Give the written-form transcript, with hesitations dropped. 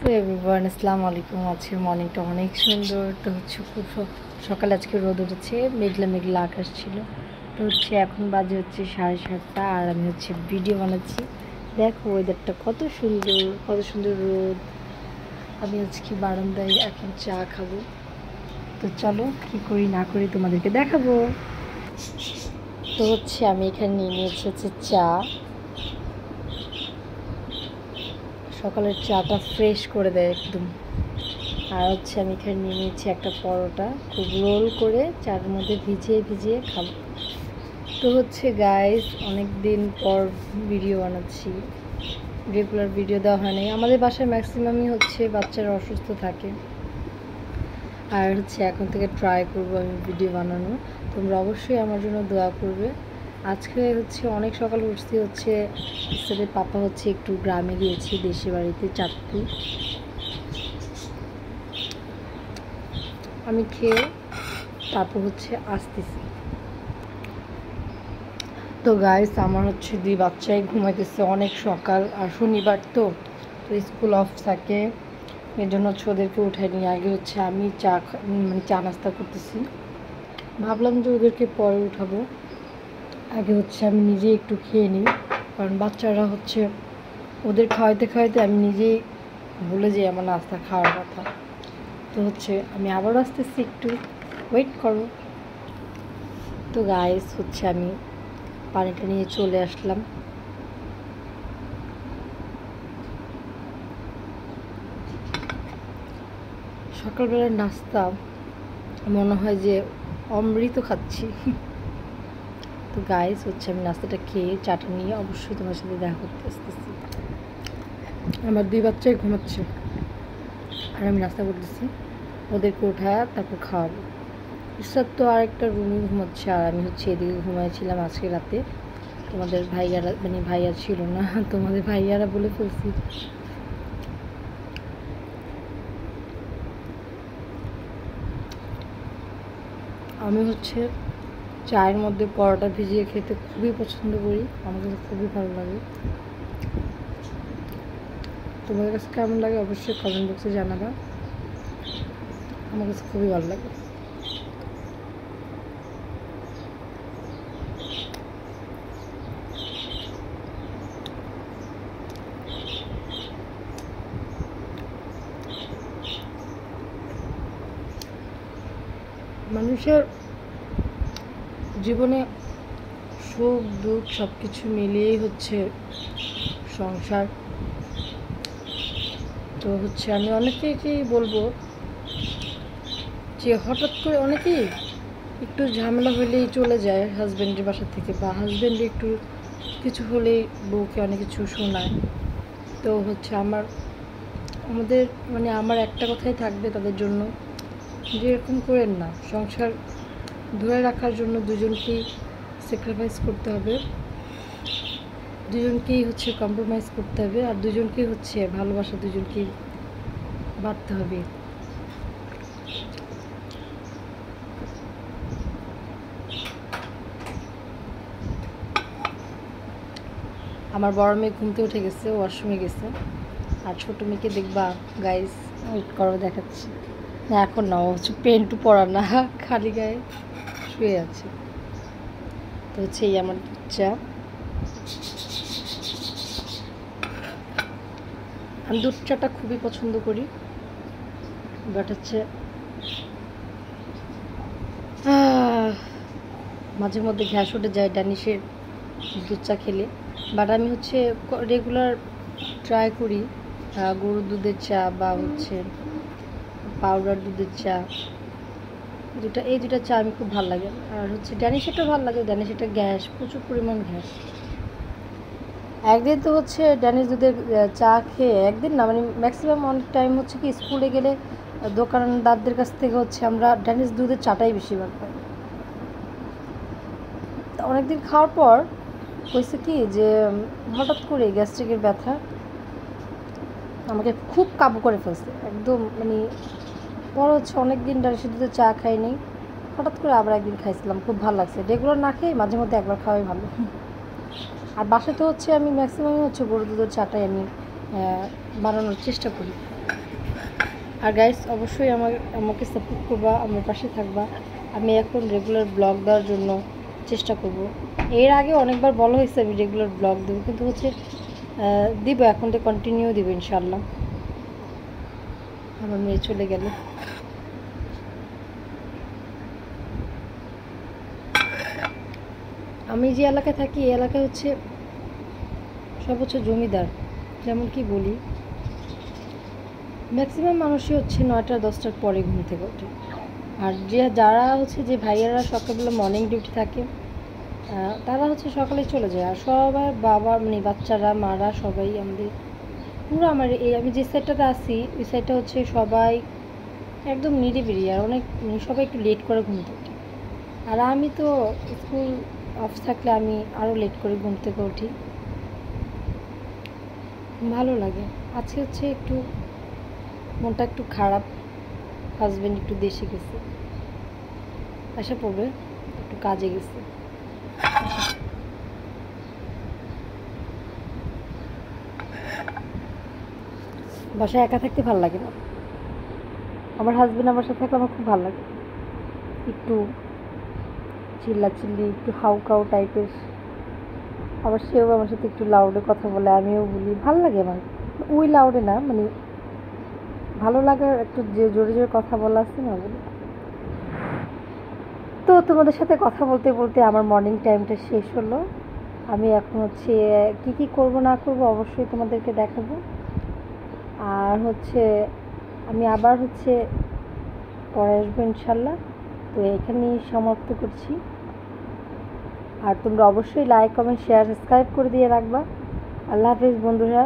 তো এভরিওয়ান আসসালামু আলাইকুম। আজকের মর্নিংটা অনেক সুন্দর। তো হচ্ছে খুব সকালে আজকে রোদ উঠেছে, মেঘলা মেঘলা আকাশ ছিল। তো হচ্ছে এখন বাজে হচ্ছে 7:30 আর আমি হচ্ছে ভিডিও বানাচ্ছি। দেখো ওয়েদারটা কত সুন্দর, কত সুন্দর রোদ। আমি আজকে বারান্দায় এখন চা খাবো। তো চলো কী করি না করি তোমাদেরকে দেখাবো। তো হচ্ছে আমি এখানে নিয়ে নিয়েছি হচ্ছে চা। সকালের চাটা ফ্রেশ করে দেয় একদম। আর হচ্ছে আমি এখানে নিয়ে নিয়েছি একটা পরোটা, খুব রোল করে চার মধ্যে ভিজিয়ে ভিজিয়ে খাবো। তো হচ্ছে গাইস, অনেক দিন পর ভিডিও বানাচ্ছি, রেগুলার ভিডিও দেওয়া হয় নাই। আমাদের বাসায় ম্যাক্সিমামই হচ্ছে বাচ্চারা অসুস্থ থাকে, আর হচ্ছে এখন থেকে ট্রাই করবো আমি ভিডিও বানানো। তোমরা অবশ্যই আমার জন্য দোয়া করবে। আজকে হচ্ছে অনেক সকাল উঠছি, হচ্ছে ইসরাতের পাপা হচ্ছে একটু গ্রামে গিয়েছি, দেশে বাড়িতে চাঁদপুর। আমি খেয়ে তারপর হচ্ছে আসতেছি। তো গাইস, আমার হচ্ছে দুই বাচ্চাই ঘুমাইতেছে, অনেক সকাল আর শনিবার তো স্কুল অফ থাকে, এর জন্য হচ্ছে ওদেরকে উঠাই নিয়ে আগে হচ্ছে আমি চা নাস্তা করতেছি। ভাবলাম যে ওদেরকে পরে উঠাবো, আগে হচ্ছে আমি নিজে একটু খেয়ে নিই, কারণ বাচ্চারা হচ্ছে ওদের খাওয়াইতে খাওয়াইতে আমি নিজেই ভুলে যাই আমার নাস্তা খাওয়ার কথা। তো হচ্ছে আমি আবার আসতেছি, একটু ওয়েট করো। তো গাইস হচ্ছে আমি পানিটা নিয়ে চলে আসলাম। সকালবেলার নাস্তা মনে হয় যে অমৃত খাচ্ছি। তো গাইস হচ্ছে আমি নাস্তাটা খেয়ে চাটা নিয়ে অবশ্যই তোমার সাথে দেখা করতে আসতেছি। আমার দুই বাচ্চাই ঘুমাচ্ছে আর আমি নাস্তা করতেছি, ওদেরকে ওঠায় তারপর খাওয়াবো। ইসরাত তো আরেকটা রুমে ঘুমাচ্ছে আর আমি হচ্ছে এদিকে ঘুমাইছিলাম আজকে রাতে। তোমাদের ভাইয়ারা, মানে ভাইয়া ছিল না, তোমাদের ভাইয়ারা বলে ফেলছি। আমি হচ্ছে চায়ের মধ্যে পরোটা ভিজিয়ে খেতে খুবই পছন্দ করি, আমার কাছে খুবই ভালো লাগে। তোমাদের কাছে কেমন লাগে অবশ্যই কমেন্ট বক্সে জানাবা, আমার কাছে খুবই ভালো লাগে। মানুষের জীবনে সুখ দুঃখ সব কিছু মিলিয়েই হচ্ছে সংসার। তো হচ্ছে আমি অনেকেই বলবো যে হঠাৎ করে অনেকেই একটু ঝামেলা হলেই চলে যায় হাজব্যান্ডের বাসা থেকে, বা হাজব্যান্ড একটু কিছু হলেই বউকে অনেক কিছু শোনায়। তো হচ্ছে আমাদের মানে আমার একটা কথাই থাকবে তাদের জন্য, যে এরকম করেন না। সংসার ধরে রাখার জন্য দুজনকেই স্যাক্রিফাইস করতে হবে, দুজনকেই হচ্ছে কম্প্রোমাইজ করতে হবে, আর দুজনকেই হচ্ছে ভালোবাসা, দুজনকেই বাড়তে হবে। আমার বড় মেয়ে ঘুমতে উঠে গেছে, ওয়াশরুমে গেছে। আর ছোটো মেয়েকে দেখবা গাইস, ওয়েট করো দেখাচ্ছি। না এখন না, ও হচ্ছে পেন্টু পরা না, খালি গায়ে শুয়ে আছে। তো হচ্ছে এই আমার বাচ্চা। আমি দুধ চাটা খুবই পছন্দ করি, বাট হচ্ছে মাঝে মধ্যে গ্যাস উঠে যায় ড্যানিশের দুধ চা খেলে। বাট আমি হচ্ছে রেগুলার ট্রাই করি গরুর দুধের চা বা হচ্ছে পাউডার দুধের চা, এই দুটা চা আমি খুব ভালো লাগে। আর হচ্ছে ড্যানিশেরটা ভালো লাগে, ড্যানিশেরটা গ্যাস, প্রচুর পরিমাণ গ্যাস। একদিন তো হচ্ছে ড্যানিশ দুধের চা খেয়ে, একদিন না মানে ম্যাক্সিমাম অনেক টাইম হচ্ছে কি স্কুলে গেলে দোকানদারদের কাছ থেকে হচ্ছে আমরা ড্যানিশ দুধের চাটাই বেশিরভাগ পাই। অনেকদিন খাওয়ার পর হয়েছে কি যে হঠাৎ করে গ্যাস্ট্রিকের ব্যথা আমাকে খুব কাবু করে ফেলছে একদম। মানে পরে হচ্ছে অনেকদিন ড্যানিশের দুধের চা খাইনি, হঠাৎ করে আবার একদিন খাইছিলাম, খুব ভালো লাগছে। রেগুলার না খেয়ে মাঝে মধ্যে একবার খাওয়াই ভালো। আর বাসাতে হচ্ছে আমি ম্যাক্সিমামই হচ্ছে গরুর দুধের চাটাই আমি বানানোর চেষ্টা করি। আর গাইস অবশ্যই আমাকে সাপোর্ট করবা, আমার পাশে থাকবা। আমি এখন রেগুলার ব্লগ দেওয়ার জন্য চেষ্টা করব। এর আগে অনেকবার বলা হয়েছে আমি রেগুলার ব্লগ দেবো, কিন্তু হচ্ছে দিব, এখন তো কন্টিনিউ দিব ইনশাল্লাহ। আমার মেয়ে চলে গেল। আমি যে এলাকায় থাকি এই এলাকায় হচ্ছে সব হচ্ছে জমিদার, যেমন কি বলি, ম্যাক্সিমাম মানুষই হচ্ছে 9টা-10টার পরে ঘুম থেকে ওঠে। আর যারা হচ্ছে যে ভাইয়ারা সকালবেলা মর্নিং ডিউটি থাকে তারা হচ্ছে সকালে চলে যায়। আর সবার বাবা মানে বাচ্চারা মারা সবাই আমাদের পুরো আমার আমি যে সাইডটাতে আছি ওই সাইডটা হচ্ছে সবাই একদম নিরিবিলি, আর অনেক সবাই একটু লেট করে ঘুম থেকে। আর আমি তো স্কুল অফ থাকলে আমি আরও লেট করে ঘুম থেকে উঠি, ভালো লাগে। আজকে হচ্ছে একটু মনটা একটু খারাপ, হাজব্যান্ড একটু দেশে গেছে, আসা পড়বে, একটু কাজে গেছে। বাসায় একা থাকতে ভালো লাগে না, আমার হাজব্যান্ড আমার সাথে থাকলে আমার খুব ভালো লাগে। একটু চিল্লাচিল্লি, একটু হাউকাউ টাইপের, আবার সেও আমার সাথে একটু লাউডে কথা বলে, আমিও বলি, ভালো লাগে আমার। ওই লাউডে না, মানে ভালো লাগার একটু যে জোরে জোরে কথা বলা আছে না, বলি। তো তোমাদের সাথে কথা বলতে বলতে আমার মর্নিং টাইমটা শেষ হলো। আমি এখন হচ্ছে কি কি করব না করব অবশ্যই তোমাদেরকে দেখাবো। আর হচ্ছে আমি আবার হচ্ছে পরে আসবো ইনশাল্লাহ। তো এখানেই সমাপ্ত করছি। আর তোমরা অবশ্যই লাইক কমেন্ট শেয়ার সাবস্ক্রাইব করে দিয়ে রাখবা। আল্লাহ হাফেজ বন্ধুরা।